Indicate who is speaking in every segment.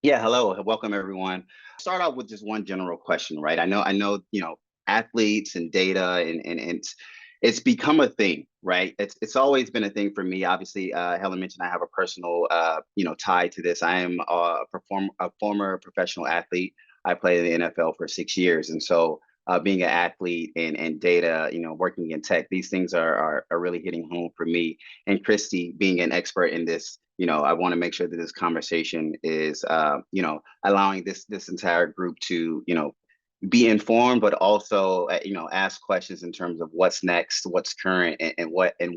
Speaker 1: Yeah, hello, welcome everyone. Start off with just one general question, right? I know, athletes and data and it's become a thing, right? It's always been a thing for me. Obviously, Helen mentioned I have a personal tie to this. I am a former professional athlete. I played in the NFL for 6 years, and so being an athlete and data, working in tech, these things are really hitting home for me. And Kristy, being an expert in this, I want to make sure that this conversation is, allowing this entire group to, be informed, but also, ask questions in terms of what's next, what's current, and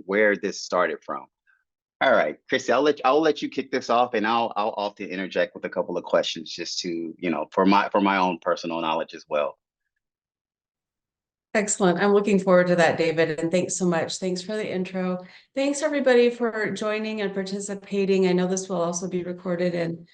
Speaker 1: where this started from. All right, Kristy, I'll let you kick this off, and I'll often interject with a couple of questions just to, for my own personal knowledge as well.
Speaker 2: Excellent. I'm looking forward to that, David. And thanks so much. Thanks for the intro. Thanks, everybody, for joining and participating. I know this will also be recorded and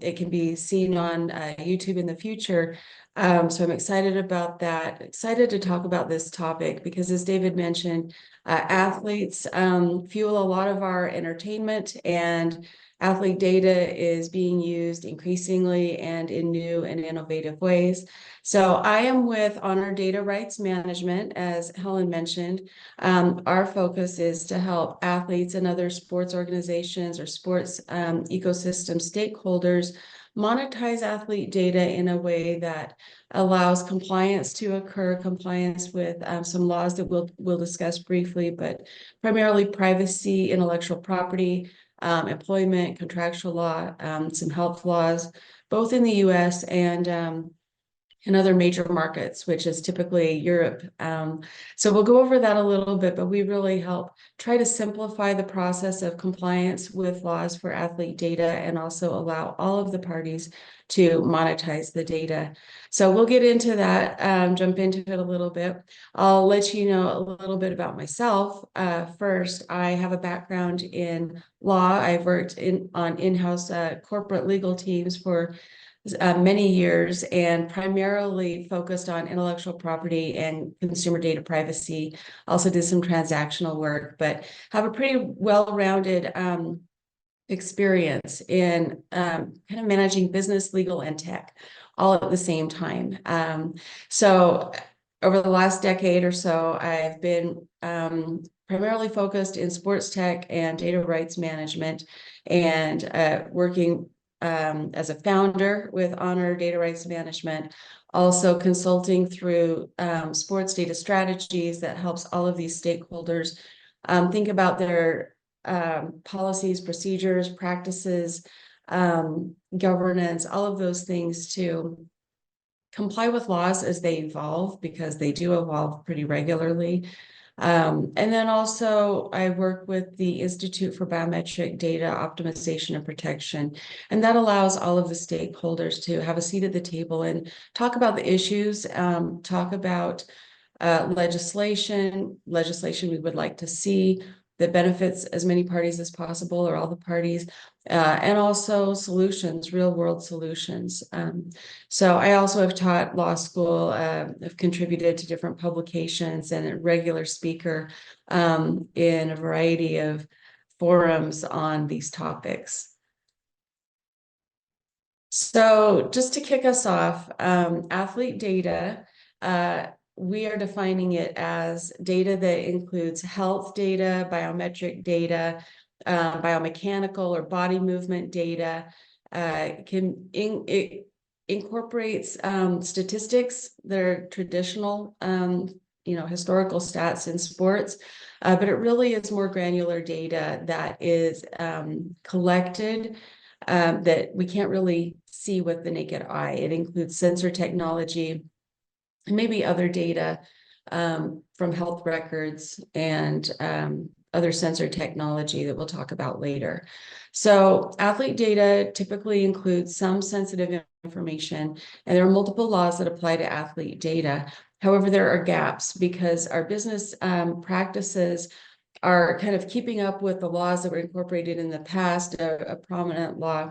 Speaker 2: it can be seen on YouTube in the future. So I'm excited about that. Excited to talk about this topic because, as David mentioned, athletes fuel a lot of our entertainment, and athlete data is being used increasingly and in new and innovative ways. So I am with Honor Data Rights Management, as Helen mentioned. Our focus is to help athletes and other sports organizations or sports ecosystem stakeholders monetize athlete data in a way that allows compliance to occur, compliance with some laws that we'll discuss briefly, but primarily privacy, intellectual property, employment, contractual law, some health laws, both in the US and in other major markets, which is typically Europe. So we'll go over that a little bit, but we really help try to simplify the process of compliance with laws for athlete data and also allow all of the parties to monetize the data. So we'll get into that, jump into it a little bit. I'll let you know a little bit about myself. First, I have a background in law. I've worked on in-house corporate legal teams for many years and primarily focused on intellectual property and consumer data privacy. Also did some transactional work, but have a pretty well-rounded experience in kind of managing business, legal, and tech all at the same time. So over the last decade or so, I've been primarily focused in sports tech and data rights management, and working as a founder with Honor Data Rights Management, also consulting through sports data strategies that helps all of these stakeholders think about their policies, procedures, practices, governance, all of those things to comply with laws as they evolve, because they do evolve pretty regularly. And then also I work with the Institute for Biometric Data Optimization and Protection, and that allows all of the stakeholders to have a seat at the table and talk about the issues, talk about legislation we would like to see that benefits as many parties as possible or all the parties, and also solutions, real world solutions. So I also have taught law school, have contributed to different publications and a regular speaker in a variety of forums on these topics. So just to kick us off, athlete data, we are defining it as data that includes health data, biometric data, biomechanical or body movement data. It incorporates statistics that are traditional, historical stats in sports, but it really is more granular data that is collected that we can't really see with the naked eye. It includes sensor technology and maybe other data from health records and other sensor technology that we'll talk about later. So athlete data typically includes some sensitive information, and there are multiple laws that apply to athlete data. However, there are gaps because our business practices are kind of keeping up with the laws that were incorporated in the past. A prominent law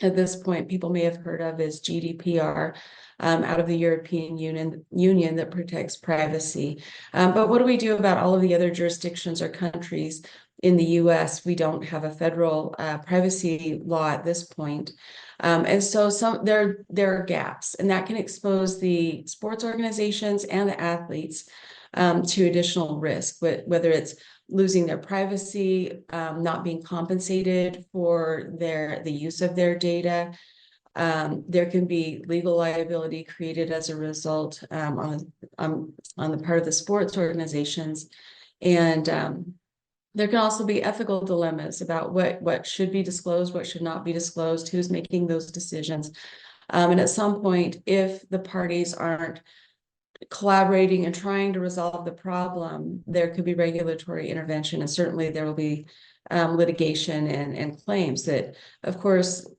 Speaker 2: at this point people may have heard of is GDPR, out of the European Union that protects privacy. But what do we do about all of the other jurisdictions or countries in the US, we don't have a federal privacy law at this point. And so there are gaps, and that can expose the sports organizations and the athletes to additional risk, whether it's losing their privacy, not being compensated for the use of their data. There can be legal liability created as a result on the part of the sports organizations. And there can also be ethical dilemmas about what should be disclosed, what should not be disclosed, who's making those decisions. And at some point, if the parties aren't collaborating and trying to resolve the problem, there could be regulatory intervention, and certainly there will be litigation and claims that, of course,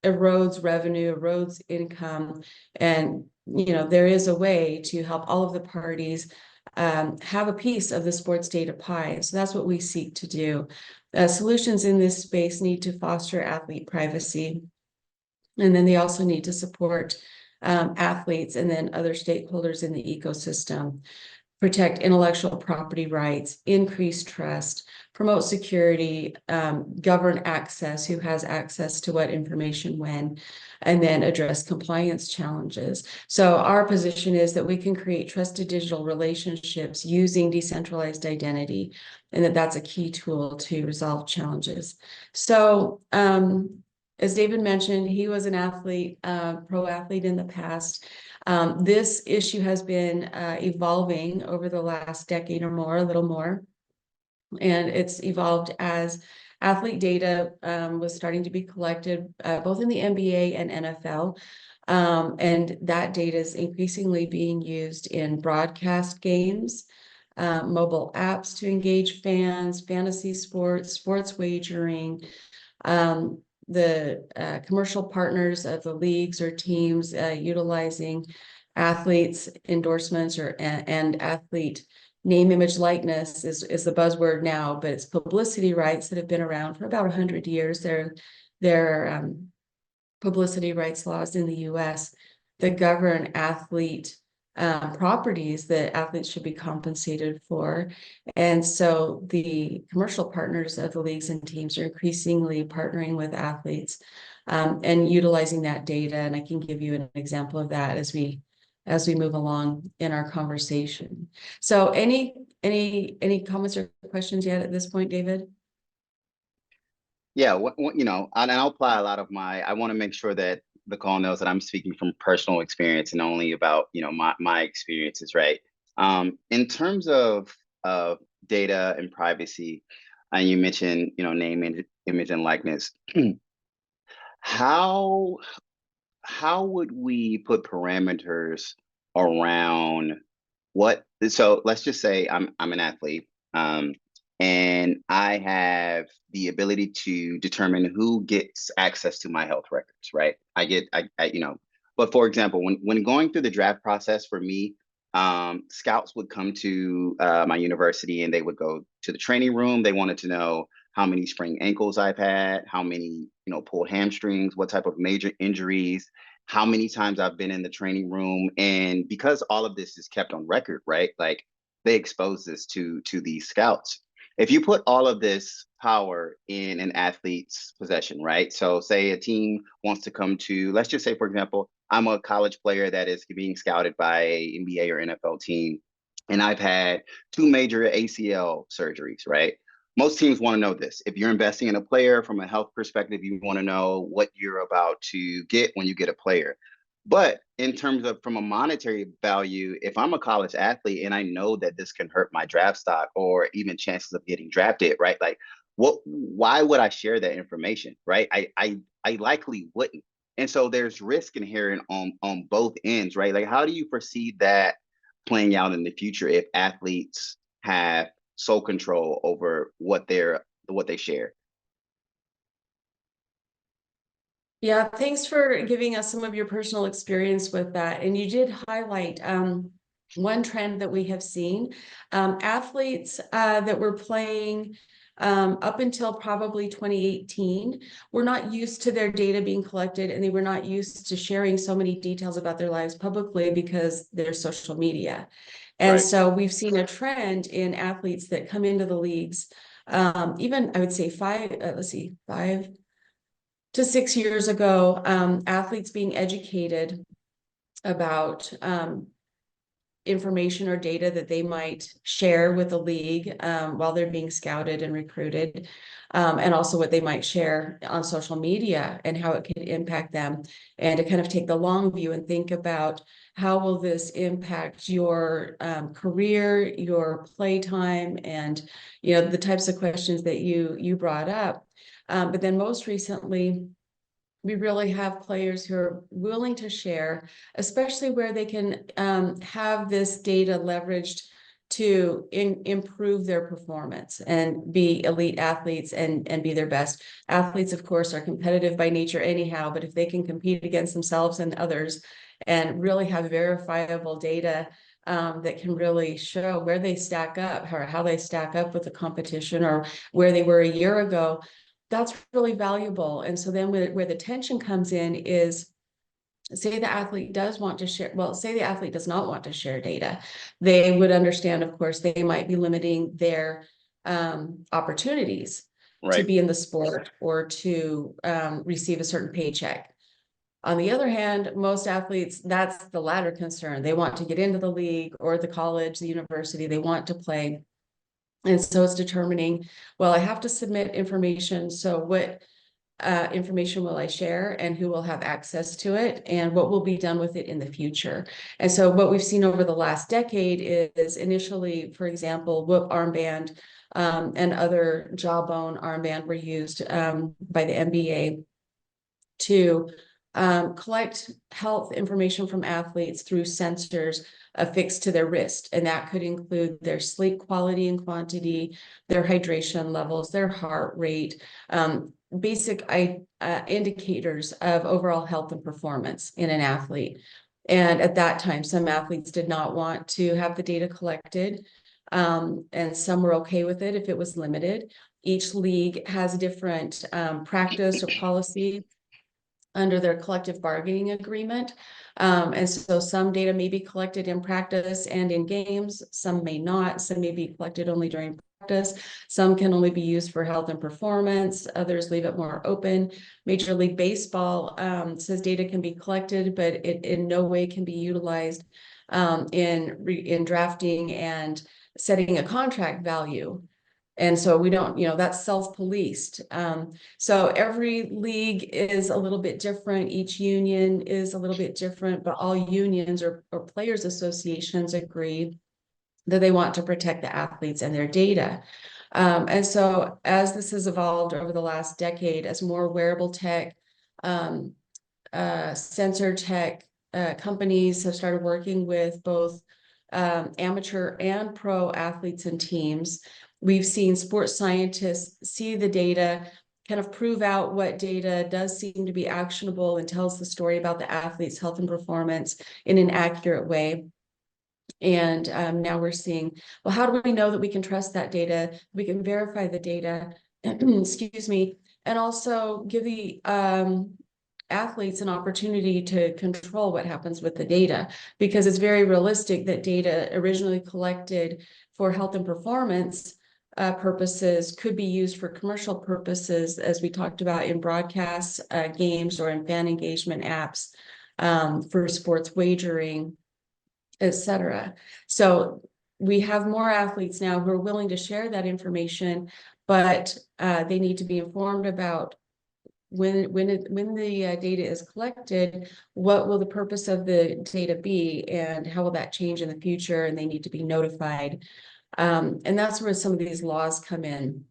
Speaker 2: erodes revenue, erodes income. And, there is a way to help all of the parties have a piece of the sports data pie. So that's what we seek to do. Solutions in this space need to foster athlete privacy. And then they also need to support athletes and then other stakeholders in the ecosystem, protect intellectual property rights, increase trust, promote security, govern access, who has access to what information when, and then address compliance challenges. So our position is that we can create trusted digital relationships using decentralized identity, and that's a key tool to resolve challenges. So as David mentioned, he was an athlete, pro athlete in the past. This issue has been evolving over the last decade or more, a little more. And it's evolved as athlete data was starting to be collected both in the NBA and NFL. And that data is increasingly being used in broadcast games, mobile apps to engage fans, fantasy sports, sports wagering, the commercial partners of the leagues or teams utilizing athletes endorsements and athlete name, image, likeness is the buzzword now, but it's publicity rights that have been around for about 100 years. There are publicity rights laws in the US that govern athlete properties that athletes should be compensated for. And so the commercial partners of the leagues and teams are increasingly partnering with athletes and utilizing that data. And I can give you an example of that as we move along in our conversation. So any comments or questions yet at this point, David?
Speaker 1: Yeah, and I'll apply a lot of I want to make sure that the call knows that I'm speaking from personal experience and only about, my experiences, right? In terms of data and privacy, and you mentioned, name, image, and likeness. How would we put parameters around so let's just say I'm an athlete, and I have the ability to determine who gets access to my health records, right? But for example, when going through the draft process for me, scouts would come to my university and they would go to the training room. They wanted to know how many sprained ankles I've had, how many, pulled hamstrings, what type of major injuries, how many times I've been in the training room. And because all of this is kept on record, right? Like they expose this to these scouts. If you put all of this power in an athlete's possession, right? So say a team wants to come to, let's just say, for example, I'm a college player that is being scouted by a NBA or NFL team, and I've had 2 major ACL surgeries, right? Most teams want to know this. If you're investing in a player from a health perspective, you want to know what you're about to get when you get a player. But in terms of from a monetary value, if I'm a college athlete and I know that this can hurt my draft stock or even chances of getting drafted, right? Like, why would I share that information, right? I likely wouldn't. And so there's risk inherent on both ends, right? Like, how do you foresee that playing out in the future if athletes have sole control over what they share?
Speaker 2: Yeah, thanks for giving us some of your personal experience with that. And you did highlight one trend that we have seen. Athletes that were playing up until probably 2018 were not used to their data being collected, and they were not used to sharing so many details about their lives publicly because there's social media. And
Speaker 1: Right.
Speaker 2: so we've seen a trend in athletes that come into the leagues even I would say 5 to 6 years ago, athletes being educated about information or data that they might share with the league while they're being scouted and recruited, and also what they might share on social media and how it could impact them, and to kind of take the long view and think about how will this impact your career, your playtime, and the types of questions that you brought up. But then most recently, we really have players who are willing to share, especially where they can have this data leveraged to improve their performance and be elite athletes and be their best. Athletes, of course, are competitive by nature anyhow, but if they can compete against themselves and others and really have verifiable data that can really show where they stack up, or how they stack up with the competition, or where they were a year ago, that's really valuable. And so then where the tension comes in is, say the athlete does want to share, well, say the athlete does not want to share data. They would understand, of course, they might be limiting their opportunities to be in the sport or to receive a certain paycheck. On the other hand, most athletes, that's the latter concern. They want to get into the league or the college, the university, they want to play. And so it's determining, well, I have to submit information. So what information will I share, and who will have access to it, and what will be done with it in the future? And so what we've seen over the last decade is initially, for example, Whoop armband and other jawbone armband were used by the NBA to collect health information from athletes through sensors affixed to their wrist. And that could include their sleep quality and quantity, their hydration levels, their heart rate, basic indicators of overall health and performance in an athlete. And at that time, some athletes did not want to have the data collected, and some were okay with it if it was limited. Each league has a different practice or policy under their collective bargaining agreement. And so some data may be collected in practice and in games, some may not, some may be collected only during practice, some can only be used for health and performance, others leave it more open. Major League Baseball says data can be collected, but it in no way can be utilized in drafting and setting a contract value. And so we don't, that's self-policed. So every league is a little bit different. Each union is a little bit different, but all unions or players associations agree that they want to protect the athletes and their data. And so as this has evolved over the last decade, as more wearable tech, sensor tech companies have started working with both amateur and pro athletes and teams, we've seen sports scientists see the data, kind of prove out what data does seem to be actionable and tells the story about the athlete's health and performance in an accurate way. And now we're seeing, well, how do we know that we can trust that data? We can verify the data, excuse me, and also give the athletes an opportunity to control what happens with the data, because it's very realistic that data originally collected for health and performance purposes could be used for commercial purposes, as we talked about in broadcast games or in fan engagement apps for sports wagering, etc. So we have more athletes now who are willing to share that information, but they need to be informed about when the data is collected, what will the purpose of the data be, and how will that change in the future, and they need to be notified. And that's where some of these laws come in.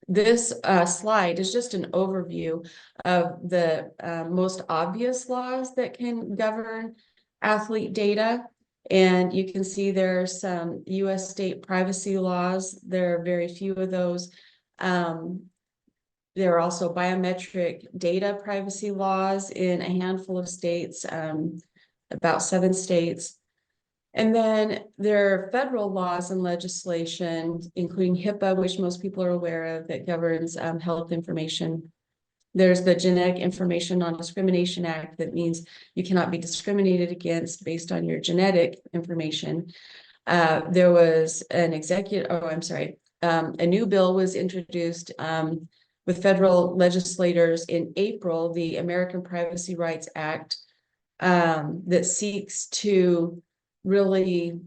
Speaker 2: This slide is just an overview of the most obvious laws that can govern athlete data. And you can see there's some US state privacy laws. There are very few of those. There are also biometric data privacy laws in a handful of states, about 7 states. And then there are federal laws and legislation, including HIPAA, which most people are aware of, that governs health information. There's the Genetic Information Non-Discrimination Act that means you cannot be discriminated against based on your genetic information. There was an a new bill was introduced with federal legislators in April, the American Privacy Rights Act, that seeks to really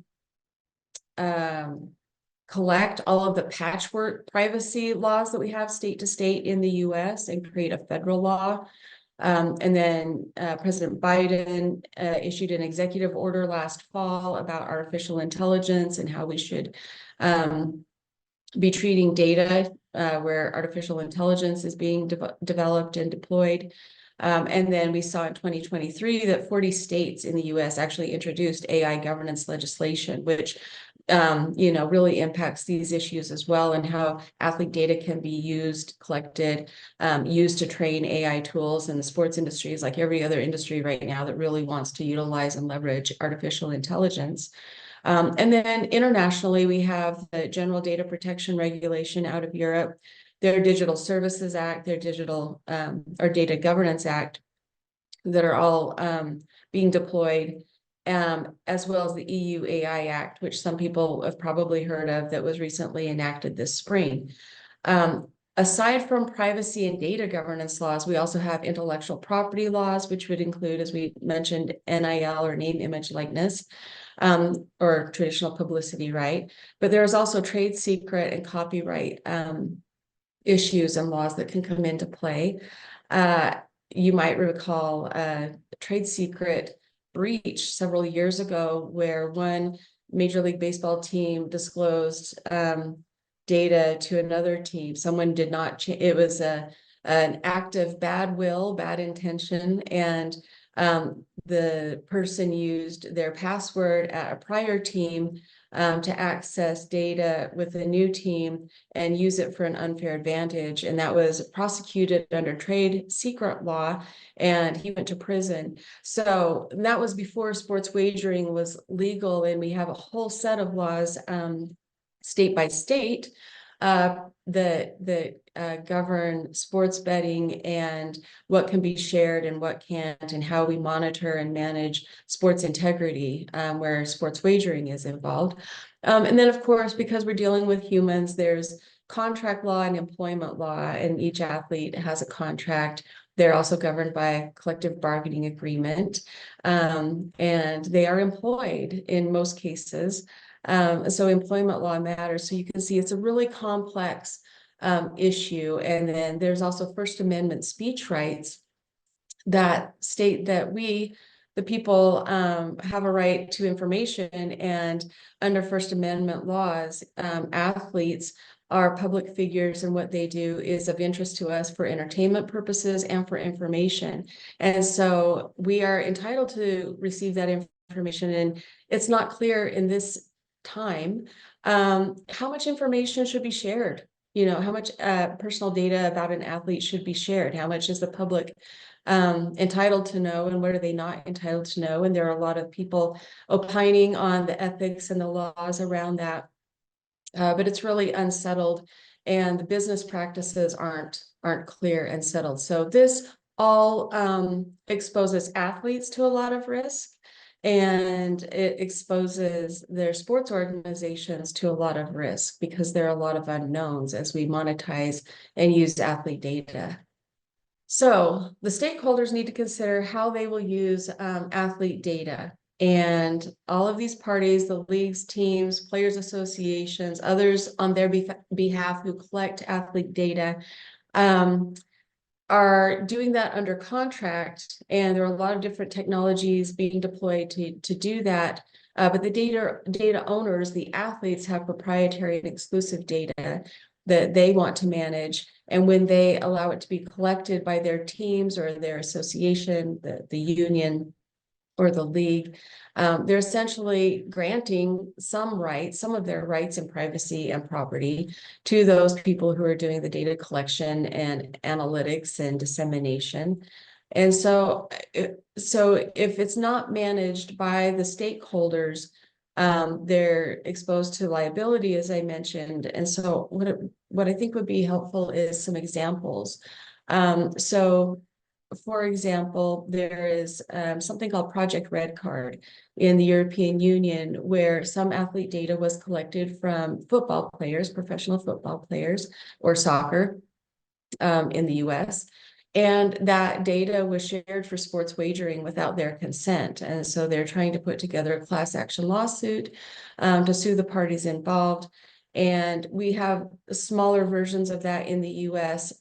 Speaker 2: collect all of the patchwork privacy laws that we have state to state in the US and create a federal law. And then President Biden issued an executive order last fall about artificial intelligence and how we should be treating data where artificial intelligence is being developed and deployed. And then we saw in 2023 that 40 states in the US actually introduced AI governance legislation, which really impacts these issues as well, and how athlete data can be used, collected, used to train AI tools. And the sports industry is like every other industry right now that really wants to utilize and leverage artificial intelligence. And then internationally, we have the General Data Protection Regulation out of Europe, their Digital Services Act, their Digital or Data Governance Act, that are all being deployed, as well as the EU AI Act, which some people have probably heard of, that was recently enacted this spring. Aside from privacy and data governance laws, we also have intellectual property laws, which would include, as we mentioned, NIL or name, image, likeness, or traditional publicity right. But there's also trade secret and copyright issues and laws that can come into play. You might recall a trade secret breach several years ago where one Major League Baseball team disclosed data to another team. Someone did not, it was an act of bad will, bad intention, and the person used their password at a prior team to access data with a new team and use it for an unfair advantage. And that was prosecuted under trade secret law, and he went to prison. So that was before sports wagering was legal, and we have a whole set of laws state by state that govern sports betting and what can be shared and what can't, and how we monitor and manage sports integrity where sports wagering is involved. And then, of course, because we're dealing with humans, there's contract law and employment law, and each athlete has a contract. They're also governed by a collective bargaining agreement, and they are employed in most cases. So employment law matters. So you can see it's a really complex issue. And then there's also First Amendment speech rights that state that we, the people, have a right to information. And under First Amendment laws, athletes are public figures, and what they do is of interest to us for entertainment purposes and for information. And so we are entitled to receive that information. And it's not clear in this time how much information should be shared, how much personal data about an athlete should be shared, how much is the public entitled to know, and what are they not entitled to know. And there are a lot of people opining on the ethics and the laws around that, but it's really unsettled, and the business practices aren't clear and settled. So this all exposes athletes to a lot of risk, and it exposes their sports organizations to a lot of risk, because there are a lot of unknowns as we monetize and use athlete data. So the stakeholders need to consider how they will use athlete data. And all of these parties, the leagues, teams, players associations, others on their behalf who collect athlete data, are doing that under contract, and there are a lot of different technologies being deployed to do that. But the data owners, the athletes, have proprietary and exclusive data that they want to manage. And when they allow it to be collected by their teams or their association, the union or the league, they're essentially granting some of their rights and privacy and property to those people who are doing the data collection and analytics and dissemination. And so if it's not managed by the stakeholders, they're exposed to liability, as I mentioned. And so what I think would be helpful is some examples. So for example, there is something called Project Red Card in the European Union, where some athlete data was collected from football players, professional football players, or soccer in the US. And that data was shared for sports wagering without their consent. And so they're trying to put together a class action lawsuit to sue the parties involved. And we have smaller versions of that in the US,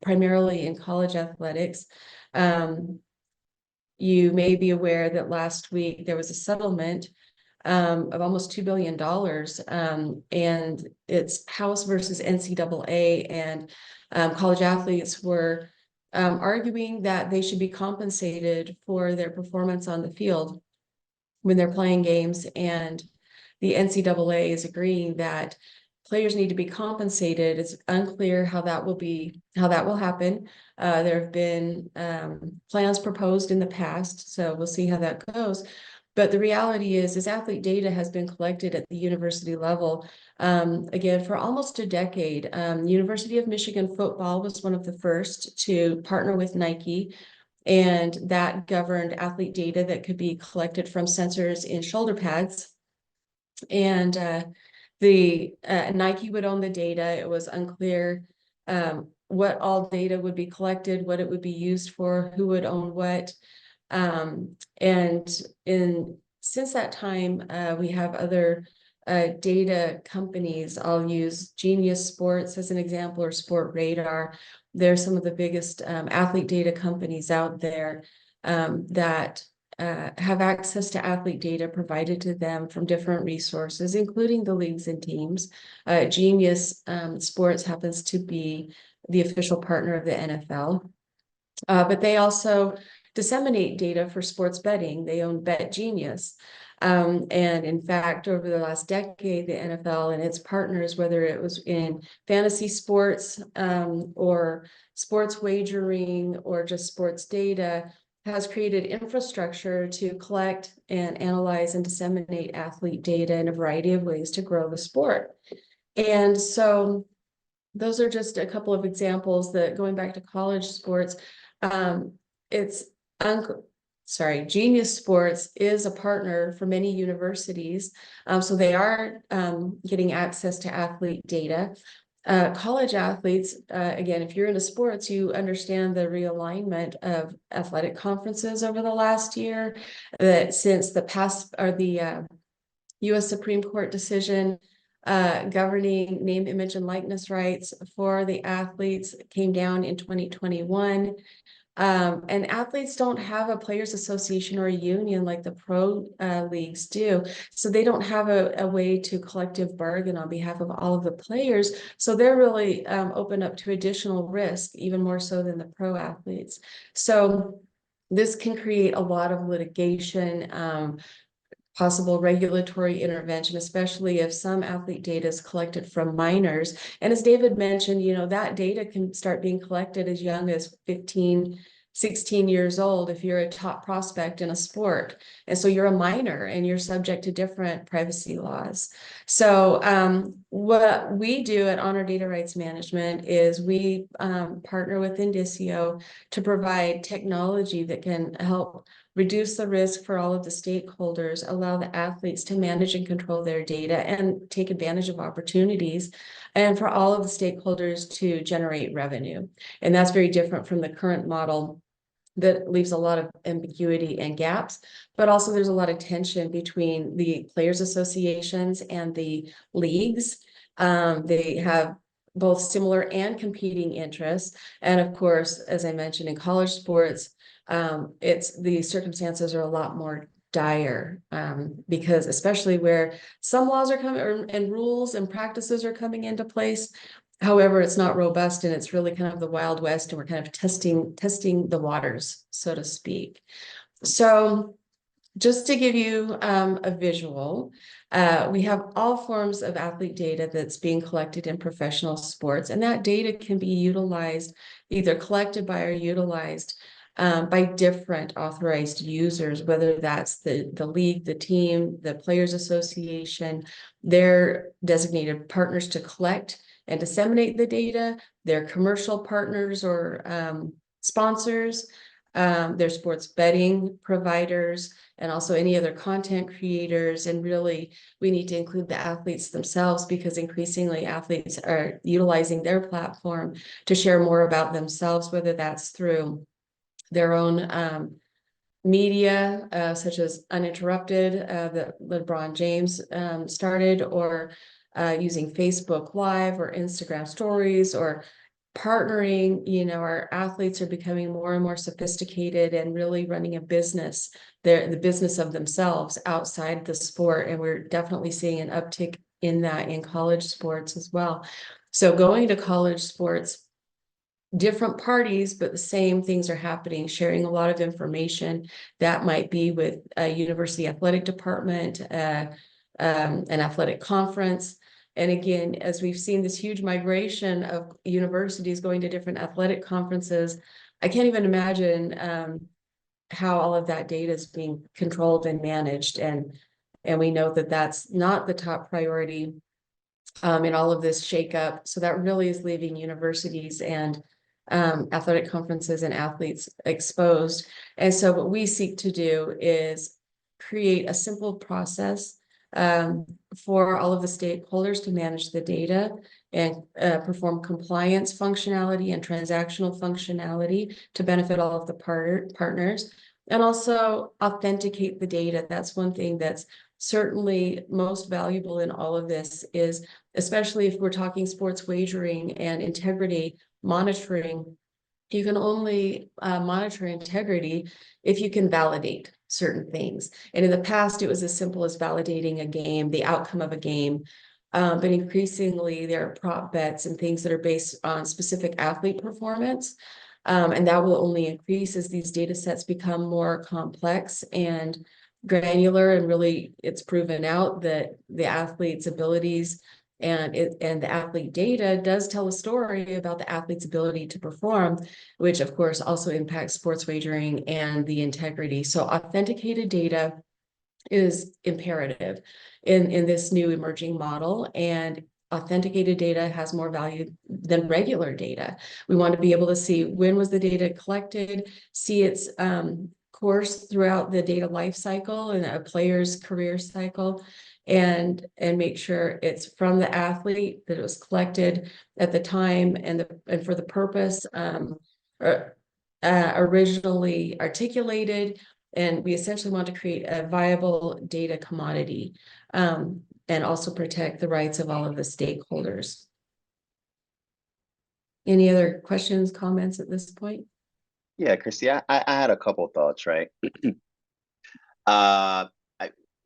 Speaker 2: primarily in college athletics. You may be aware that last week there was a settlement of almost $2 billion. And it's House versus NCAA, and college athletes were arguing that they should be compensated for their performance on the field when they're playing games. And the NCAA is agreeing that players need to be compensated. It's unclear how that will happen. There have been plans proposed in the past, so we'll see how that goes. But the reality is athlete data has been collected at the university level, again, for almost a decade. University of Michigan football was one of the first to partner with Nike, and that governed athlete data that could be collected from sensors in shoulder pads. And the Nike would own the data. It was unclear what all data would be collected, what it would be used for, who would own what. And since that time, we have other data companies. I'll use Genius Sports as an example, or Sport Radar. They're some of the biggest athlete data companies out there that have access to athlete data provided to them from different resources, including the leagues and teams. Genius Sports happens to be the official partner of the NFL, but they also disseminate data for sports betting. They own Bet Genius. And in fact, over the last decade, the NFL and its partners, whether it was in fantasy sports or sports wagering or just sports data, has created infrastructure to collect and analyze and disseminate athlete data in a variety of ways to grow the sport. And so those are just a couple of examples that, going back to college sports, Genius Sports is a partner for many universities. So they are getting access to athlete data. College athletes, again, if you're into sports, you understand the realignment of athletic conferences over the last year, that since the US Supreme Court decision governing name, image, and likeness rights for the athletes came down in 2021. And athletes don't have a players association or a union like the pro leagues do. So they don't have a way to collective bargain on behalf of all of the players. So they're really open up to additional risk, even more so than the pro athletes. So this can create a lot of litigation, possible regulatory intervention, especially if some athlete data is collected from minors. And as David mentioned, that data can start being collected as young as 15, 16 years old if you're a top prospect in a sport. And so you're a minor and you're subject to different privacy laws. So what we do at Honor Data Rights Management is we partner with Indicio to provide technology that can help reduce the risk for all of the stakeholders, allow the athletes to manage and control their data and take advantage of opportunities, and for all of the stakeholders to generate revenue. And that's very different from the current model that leaves a lot of ambiguity and gaps, but also there's a lot of tension between the players associations and the leagues. They have both similar and competing interests. And of course, as I mentioned, in college sports, the circumstances are a lot more dire because especially where some laws are coming and rules and practices are coming into place. However, it's not robust and it's really kind of the Wild West, and we're kind of testing the waters, so to speak. So just to give you a visual, we have all forms of athlete data that's being collected in professional sports, and that data can be utilized, either collected by or utilized by different authorized users, whether that's the league, the team, the players association. They're designated partners to collect and disseminate the data. They're commercial partners or sponsors. their sports betting providers, and also any other content creators. And really, we need to include the athletes themselves, because increasingly athletes are utilizing their platform to share more about themselves, whether that's through their own media, such as Uninterrupted, that LeBron James started, or using Facebook Live or Instagram Stories, or partnering. Our athletes are becoming more and more sophisticated and really running a business, the business of themselves outside the sport. And we're definitely seeing an uptick in that in college sports as well. So going to college sports, different parties, but the same things are happening, sharing a lot of information that might be with a university athletic department, an athletic conference. And again, as we've seen this huge migration of universities going to different athletic conferences, I can't even imagine how all of that data is being controlled and managed. And we know that that's not the top priority in all of this shakeup. So that really is leaving universities and athletic conferences and athletes exposed. And so what we seek to do is create a simple process for all of the stakeholders to manage the data and perform compliance functionality and transactional functionality to benefit all of the partners, and also authenticate the data. That's one thing that's certainly most valuable in all of this, is especially if we're talking sports wagering and integrity monitoring. You can only monitor integrity if you can validate certain things. And in the past, it was as simple as validating a game, the outcome of a game. But increasingly, there are prop bets and things that are based on specific athlete performance. And that will only increase as these data sets become more complex and granular. And really, it's proven out that the athlete's abilities and the athlete data does tell a story about the athlete's ability to perform, which of course also impacts sports wagering and the integrity. So authenticated data is imperative in this new emerging model, and authenticated data has more value than regular data. We want to be able to see when was the data collected, see its course throughout the data life cycle and a player's career cycle, and make sure it's from the athlete, that it was collected at the time and for the purpose originally articulated. And we essentially want to create a viable data commodity, and also protect the rights of all of the stakeholders. Any other questions, comments at this point?
Speaker 1: Yeah, Kristy, I had a couple thoughts, right?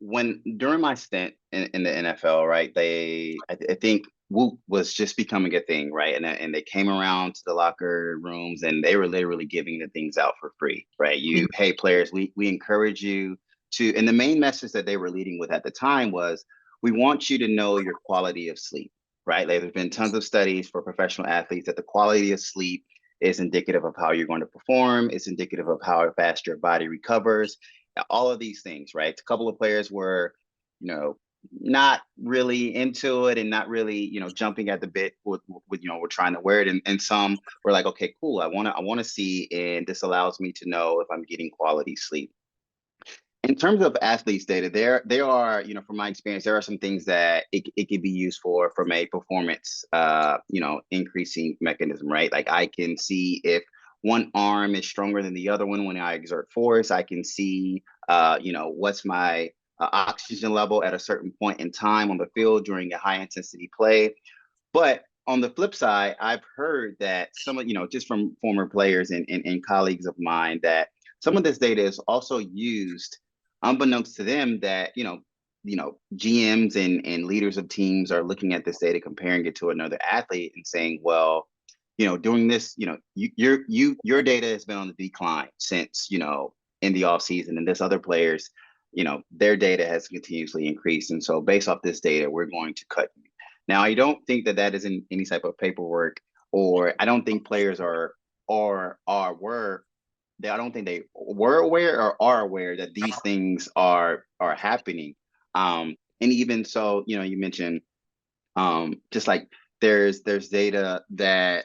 Speaker 1: When during my stint in the NFL, right, I think Whoop was just becoming a thing, right? And they came around to the locker rooms and they were literally giving the things out for free, right? Hey, players, we encourage you to, and the main message that they were leading with at the time was, we want you to know your quality of sleep, right? Like, there's been tons of studies for professional athletes that the quality of sleep is indicative of how you're going to perform. It's indicative of how fast your body recovers. All of these things, right? A couple of players were, not really into it and not really, jumping at the bit with we're trying to wear it. And some were like, okay, cool. I want to see, and this allows me to know if I'm getting quality sleep. In terms of athletes data, there are, from my experience, there are some things that it could be used for from a performance, increasing mechanism, right? Like, I can see if one arm is stronger than the other one when I exert force. I can see, what's my oxygen level at a certain point in time on the field during a high intensity play. But on the flip side, I've heard that some of, just from former players and colleagues of mine, that some of this data is also used, unbeknownst to them, that GMs and leaders of teams are looking at this data, comparing it to another athlete, and saying, well, doing this, your data has been on the decline since in the off season, and this other players, their data has continuously increased, and so based off this data, we're going to cut you. Now, I don't think that is in any type of paperwork, or I don't think players I don't think they were aware or are aware that these things are happening. And even so, you mentioned just like there's data that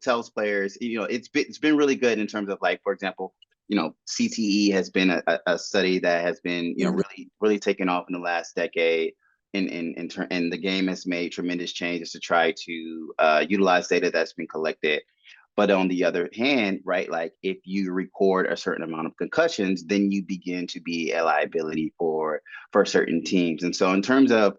Speaker 1: tells players, it's been really good in terms of, like, for example, CTE has been a study that has been
Speaker 2: Mhm.
Speaker 1: really taken off in the last decade. And the game has made tremendous changes to try to utilize data that's been collected. But on the other hand, right, like, if you record a certain amount of concussions, then you begin to be a liability for certain teams. And so in terms of,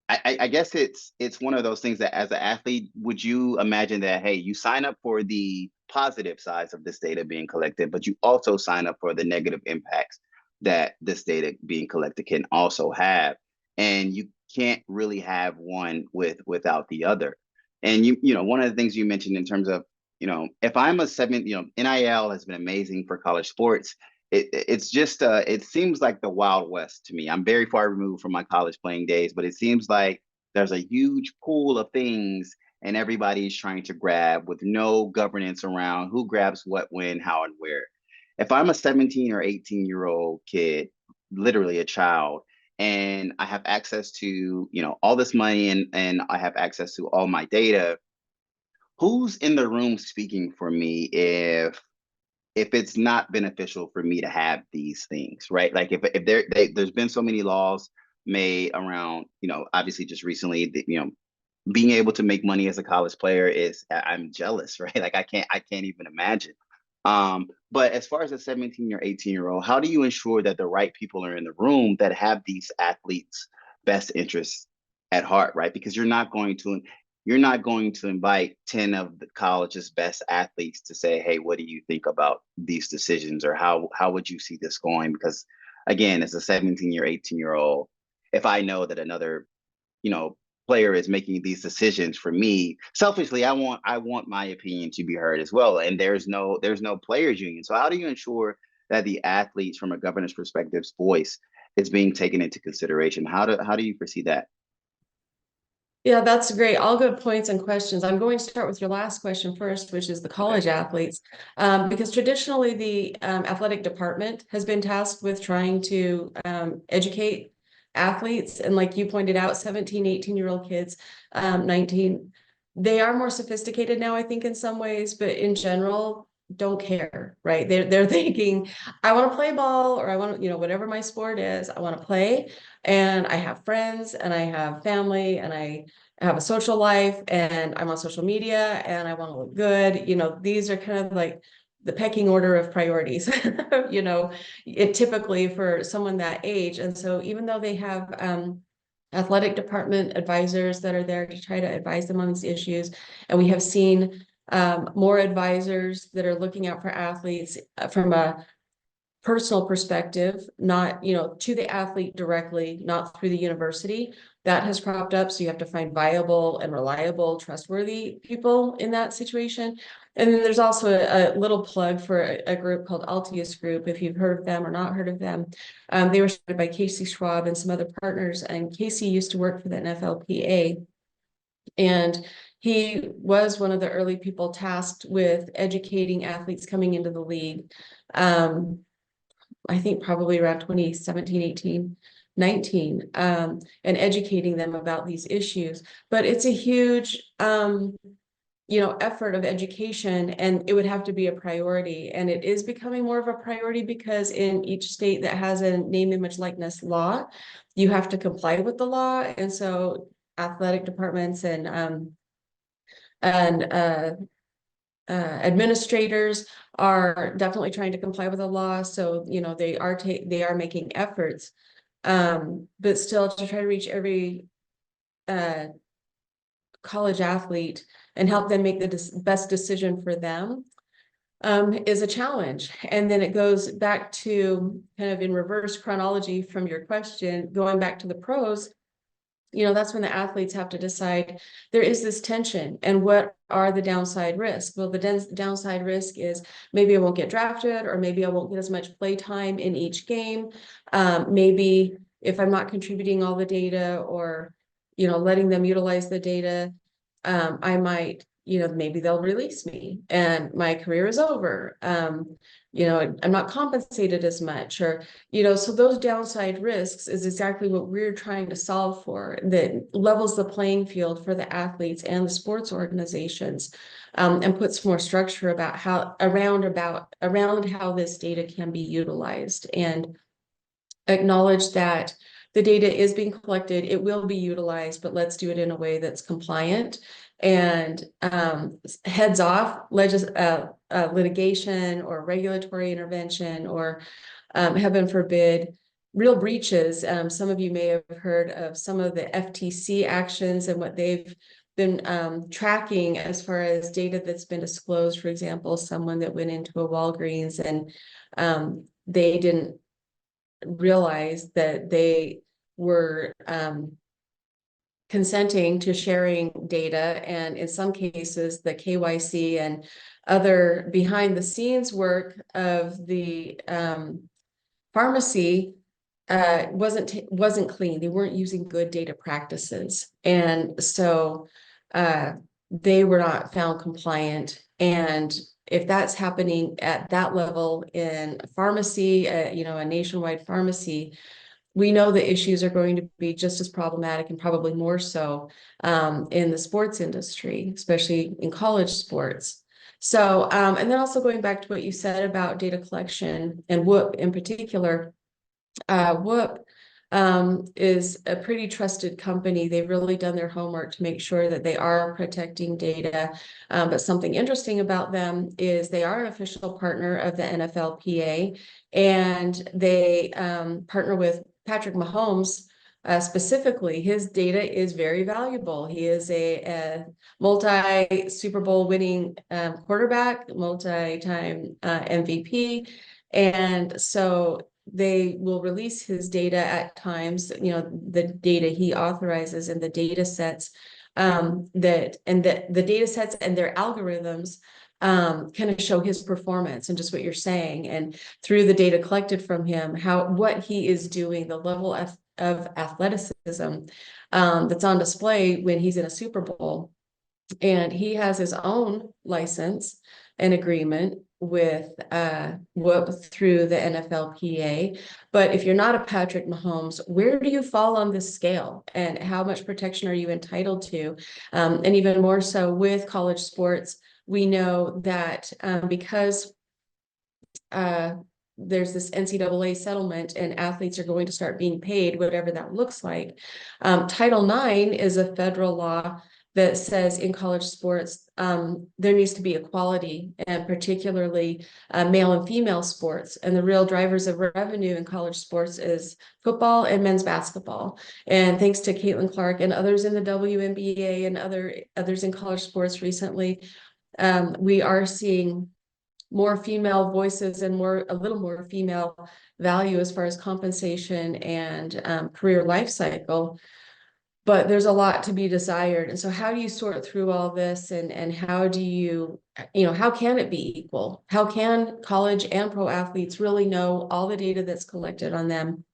Speaker 1: I guess it's one of those things that, as an athlete, would you imagine that, hey, you sign up for the positive sides of this data being collected, but you also sign up for the negative impacts that this data being collected can also have, and you can't really have one without the other. And one of the things you mentioned in terms of, if I'm a seven, NIL has been amazing for college sports. It's just it seems like the Wild West to me. I'm very far removed from my college playing days, but it seems like there's a huge pool of things, and everybody's trying to grab with no governance around who grabs what, when, how, and where. If I'm a 17 or 18-year-old kid, literally a child, and I have access to, all this money, and I have access to all my data, who's in the room speaking for me if it's not beneficial for me to have these things, right? Like, if there's been so many laws made around, obviously just recently, that, being able to make money as a college player is, I'm jealous, right? Like, I can't even imagine. But as far as a 17 or 18-year-old, how do you ensure that the right people are in the room that have these athletes' best interests at heart, right? Because you're not going to invite 10 of the college's best athletes to say, hey, what do you think about these decisions, or how would you see this going? Because, again, as a 17 or 18-year-old, if I know that another, you know, player is making these decisions for me, selfishly, I want my opinion to be heard as well. And there's no players union. So how do you ensure that the athletes, from a governance perspective's voice, is being taken into consideration? How do you foresee that?
Speaker 2: Yeah, that's great. All good points and questions. I'm going to start with your last question first, which is the
Speaker 1: Okay.
Speaker 2: college athletes. Because traditionally the athletic department has been tasked with trying to educate athletes. And like you pointed out, 17, 18-year-old kids, 19, they are more sophisticated now, I think, in some ways, but in general, don't care, right? They're thinking, I want to play ball, or I want to, whatever my sport is, I want to play. And I have friends and I have family and I have a social life and I'm on social media and I want to look good. These are kind of like the pecking order of priorities, it typically for someone that age. And so even though they have athletic department advisors that are there to try to advise them on these issues, and we have seen more advisors that are looking out for athletes from a personal perspective, not, to the athlete directly, not through the university, that has cropped up. So you have to find viable and reliable, trustworthy people in that situation. And then there's also a little plug for a group called Altius Group, if you've heard of them or not heard of them. They were started by Casey Schwab and some other partners, and Casey used to work for the NFLPA. And he was one of the early people tasked with educating athletes coming into the league. I think probably around 2017, 18, 19, and educating them about these issues. But it's a huge, effort of education, and it would have to be a priority. And it is becoming more of a priority because in each state that has a name, image, likeness law, you have to comply with the law. And so athletic departments and administrators are definitely trying to comply with the law. So, they are making efforts, but still to try to reach every uh, college athlete and help them make the best decision for them is a challenge. And then it goes back to kind of in reverse chronology from your question, going back to the pros. That's when the athletes have to decide there is this tension, and what are the downside risks? Well, the downside risk is maybe I won't get drafted, or maybe I won't get as much play time in each game. Maybe if I'm not contributing all the data, or, letting them utilize the data, I might, maybe they'll release me and my career is over. I'm not compensated as much, or, so those downside risks is exactly what we're trying to solve for, that levels the playing field for the athletes and the sports organizations, and puts more structure around how this data can be utilized, and acknowledge that the data is being collected, it will be utilized, but let's do it in a way that's compliant, and heads off litigation or regulatory intervention, or heaven forbid, real breaches. Some of you may have heard of some of the FTC actions and what they've been tracking as far as data that's been disclosed. For example, someone that went into a Walgreens and they didn't realize that they were consenting to sharing data, and in some cases the KYC and other behind the scenes work of the pharmacy wasn't clean. They weren't using good data practices, and so they were not found compliant. And if that's happening at that level in a pharmacy, a nationwide pharmacy, we know the issues are going to be just as problematic, and probably more so in the sports industry, especially in college sports. So, and then also going back to what you said about data collection and Whoop in particular, Whoop is a pretty trusted company. They've really done their homework to make sure that they are protecting data. But something interesting about them is they are an official partner of the NFLPA, and they partner with Patrick Mahomes. Specifically, his data is very valuable. He is a multi Super Bowl winning quarterback, multi-time MVP. And so they will release his data at times, the data he authorizes, and the data sets the data sets and their algorithms kind of show his performance, and just what you're saying, and through the data collected from him, what he is doing, the level of athleticism that's on display when he's in a Super Bowl. And he has his own license and agreement with Whoop through the NFLPA. But if you're not a Patrick Mahomes, where do you fall on this scale, and how much protection are you entitled to? And even more so with college sports, we know that because there's this NCAA settlement and athletes are going to start being paid, whatever that looks like. Title IX is a federal law that says in college sports, there needs to be equality, and particularly male and female sports. And the real drivers of revenue in college sports is football and men's basketball. And thanks to Caitlin Clark and others in the WNBA and others in college sports recently, we are seeing more female voices and a little more female value as far as compensation and career life cycle. But there's a lot to be desired. And so how do you sort through all this, and how do you, how can it be equal? How can college and pro athletes really know all the data that's collected on them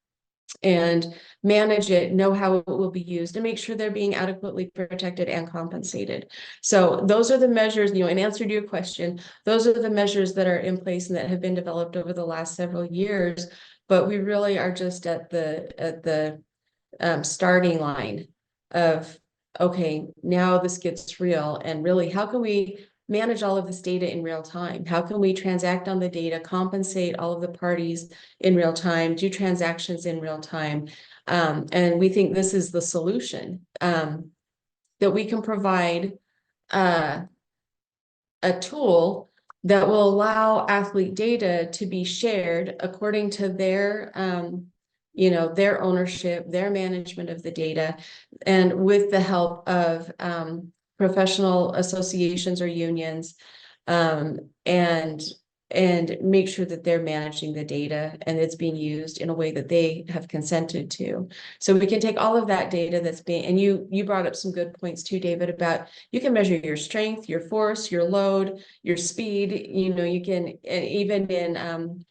Speaker 2: and manage it, know how it will be used, and make sure they're being adequately protected and compensated? So those are the measures, in answer to your question, those are the measures that are in place and that have been developed over the last several years. But we really are just at the starting line of, okay, now this gets real, and really, how can we manage all of this data in real time? How can we transact on the data, compensate all of the parties in real time, do transactions in real time? And we think this is the solution, that we can provide a tool that will allow athlete data to be shared according to their their ownership, their management of the data, and with the help of professional associations or unions, and make sure that they're managing the data and it's being used in a way that they have consented to. So we can take all of that data that's being, and you brought up some good points too, David, about you can measure your strength, your force, your load, your speed. You can, even in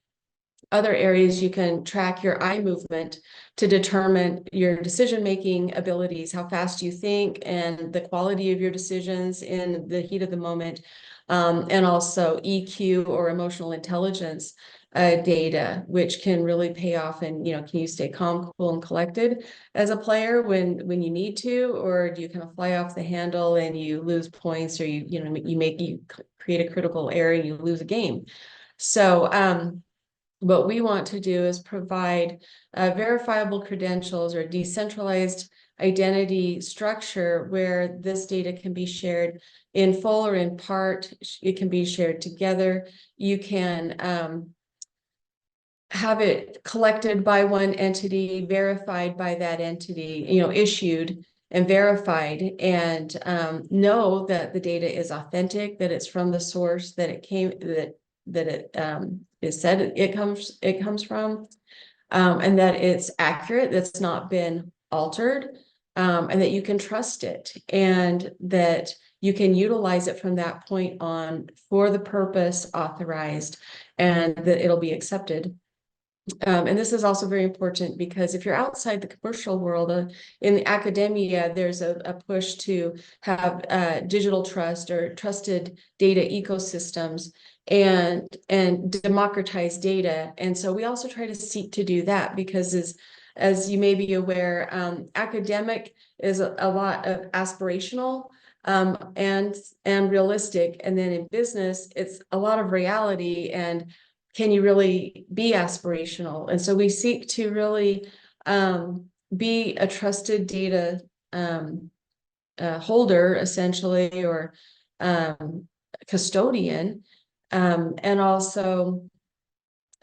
Speaker 2: other areas, you can track your eye movement to determine your decision-making abilities, how fast you think, and the quality of your decisions in the heat of the moment. and also EQ or emotional intelligence data, which can really pay off. And, can you stay calm, cool, and collected as a player when you need to, or do you kind of fly off the handle and you lose points, or you create a critical error and you lose a game? So what we want to do is provide verifiable credentials or decentralized identity structure where this data can be shared in full or in part. It can be shared together. You can have it collected by one entity, verified by that entity, issued and verified, and know that the data is authentic, that it's from the source that it came, that it is said it comes from, and that it's accurate, that's not been altered, and that you can trust it, and that you can utilize it from that point on for the purpose authorized, and that it'll be accepted. And this is also very important because if you're outside the commercial world, in the academia, there's a push to have digital trust or trusted data ecosystems and democratize data. And so we also try to seek to do that because as you may be aware, academic is a lot of aspirational and realistic. And then in business, it's a lot of reality and can you really be aspirational? And so we seek to really be a trusted data holder, essentially, or custodian, and also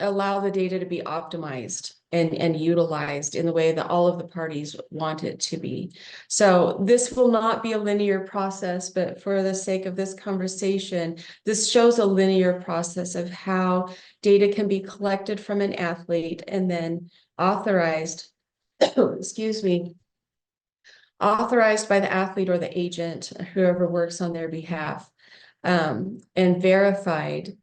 Speaker 2: allow the data to be optimized and utilized in the way that all of the parties want it to be. So this will not be a linear process, but for the sake of this conversation, this shows a linear process of how data can be collected from an athlete and then authorized, excuse me, authorized by the athlete or the agent, whoever works on their behalf, and verified,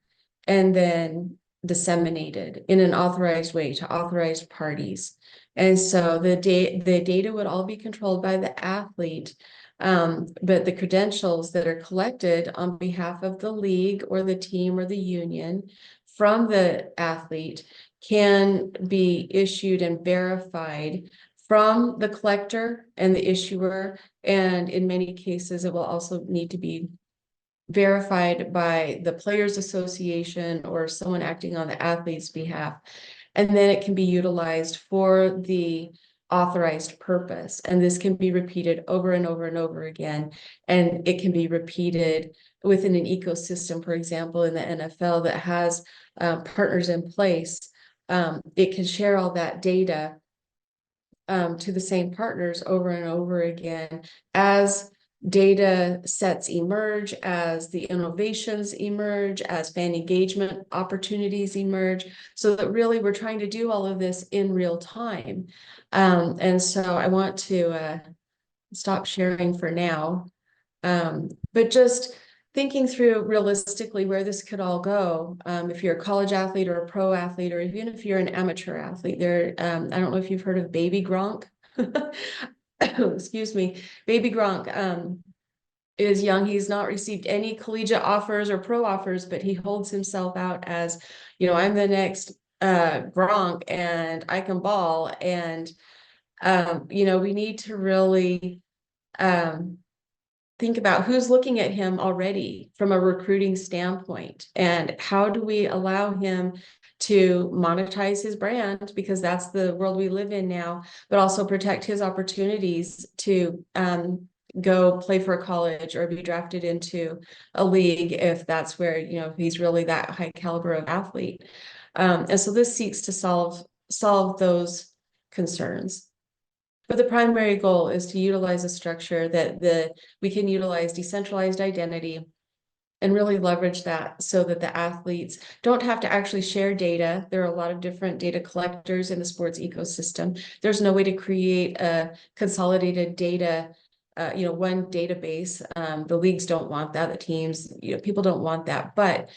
Speaker 2: and then disseminated in an authorized way to authorized parties. And so the data would all be controlled by the athlete, but the credentials that are collected on behalf of the league or the team or the union from the athlete can be issued and verified from the collector and the issuer. And in many cases, it will also need to be verified by the Players Association or someone acting on the athlete's behalf. And then it can be utilized for the authorized purpose. And this can be repeated over and over and over again. And it can be repeated within an ecosystem, for example, in the NFL that has partners in place. It can share all that data to the same partners over and over again as data sets emerge, as the innovations emerge, as fan engagement opportunities emerge, so that really we're trying to do all of this in real time. And so I want to stop sharing for now, but just thinking through realistically where this could all go. If you're a college athlete or a pro athlete, or even if you're an amateur athlete, I don't know if you've heard of Baby Gronk. Excuse me, Baby Gronk is young. He's not received any collegiate offers or pro offers, but he holds himself out as, I'm the next Gronk and I can ball. And, we need to really think about who's looking at him already from a recruiting standpoint, and how do we allow him to monetize his brand, because that's the world we live in now, but also protect his opportunities to go play for a college or be drafted into a league if that's where, if he's really that high caliber of athlete. And so this seeks to solve those concerns. But the primary goal is to utilize a structure that we can utilize decentralized identity and really leverage that so that the athletes don't have to actually share data. There are a lot of different data collectors in the sports ecosystem. There's no way to create a consolidated data, one database. The leagues don't want that. The teams, people don't want that, but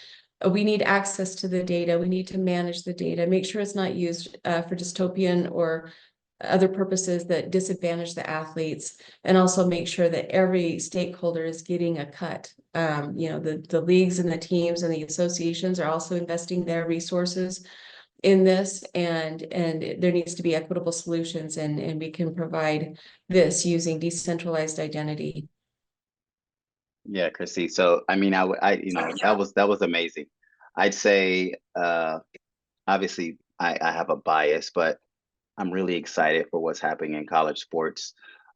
Speaker 2: we need access to the data. We need to manage the data, make sure it's not used for dystopian or other purposes that disadvantage the athletes, and also make sure that every stakeholder is getting a cut. The leagues and the teams and the associations are also investing their resources in this, and there needs to be equitable solutions, and we can provide this using decentralized identity.
Speaker 1: Yeah, Chrissy. So I mean, that was amazing. I'd say obviously I have a bias, but I'm really excited for what's happening in college sports,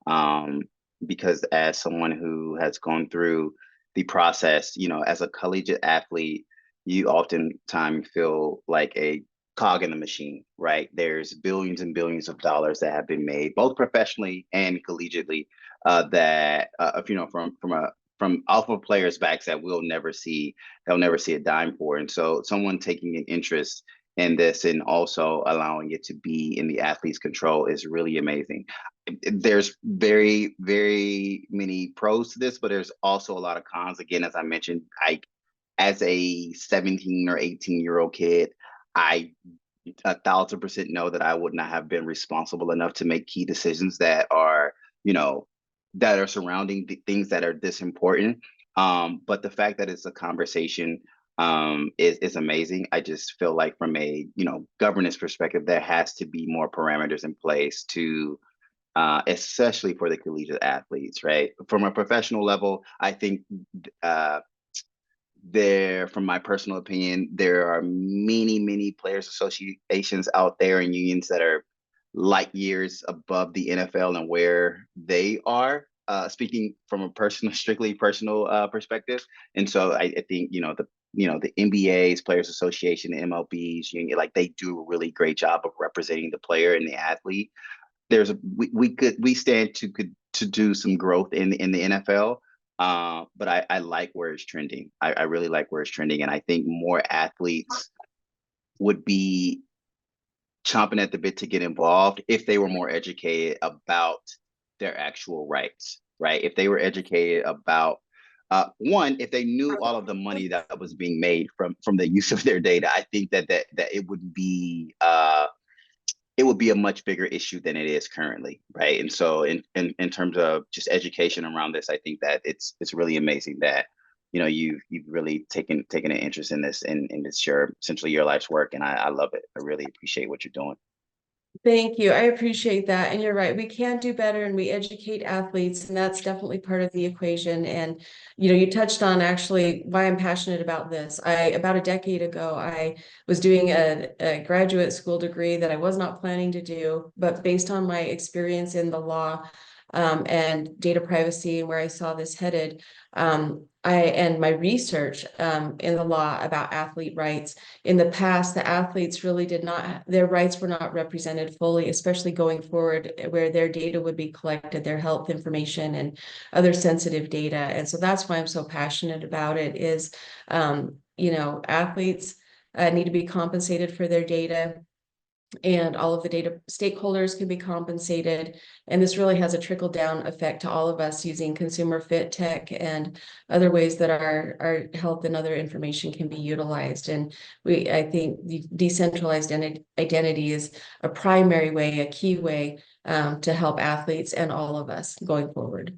Speaker 1: um, because as someone who has gone through the process, as a collegiate athlete, you oftentimes feel like a cog in the machine, right? There's billions and billions of dollars that have been made, both professionally and collegiately, that from alpha players' backs that they'll never see a dime for. And so, someone taking an interest in this and also allowing it to be in the athlete's control is really amazing. There's very, very many pros to this, but there's also a lot of cons. Again, as I mentioned, as a 17 or 18-year-old kid, I 1,000% know that I would not have been responsible enough to make key decisions that are surrounding the things that are this important. But the fact that it's a conversation is amazing. I just feel like from a governance perspective, there has to be more parameters in place to especially for the collegiate athletes, right? From a professional level, I think from my personal opinion, there are many, many players associations out there and unions that are light years above the NFL and where they are. Speaking from a strictly personal perspective, and so I think the NBA's Players Association, the MLB's union, like they do a really great job of representing the player and the athlete. We stand to do some growth in the NFL, but I like where it's trending. I really like where it's trending, and I think more athletes would be chomping at the bit to get involved if they were more educated about their actual rights, right? If they were educated about one, if they knew all of the money that was being made from the use of their data, I think that it would be a much bigger issue than it is currently, right? And so in terms of just education around this, I think that it's really amazing that you've really taken an interest in this, and it's essentially your life's work, and I love it. I really appreciate what you're doing.
Speaker 2: Thank you. I appreciate that. And you're right. We can do better, and we educate athletes, and that's definitely part of the equation. And, you touched on actually why I'm passionate about this. About a decade ago, I was doing a graduate school degree that I was not planning to do, but based on my experience in the law, and data privacy and where I saw this headed, and my research in the law about athlete rights. In the past, the athletes really their rights were not represented fully, especially going forward, where their data would be collected, their health information and other sensitive data. And so that's why I'm so passionate about it is, athletes need to be compensated for their data, and all of the data stakeholders can be compensated. And this really has a trickle down effect to all of us using consumer fit tech and other ways that our health and other information can be utilized. And I think the decentralized identity is a primary way, a key way to help athletes and all of us going forward.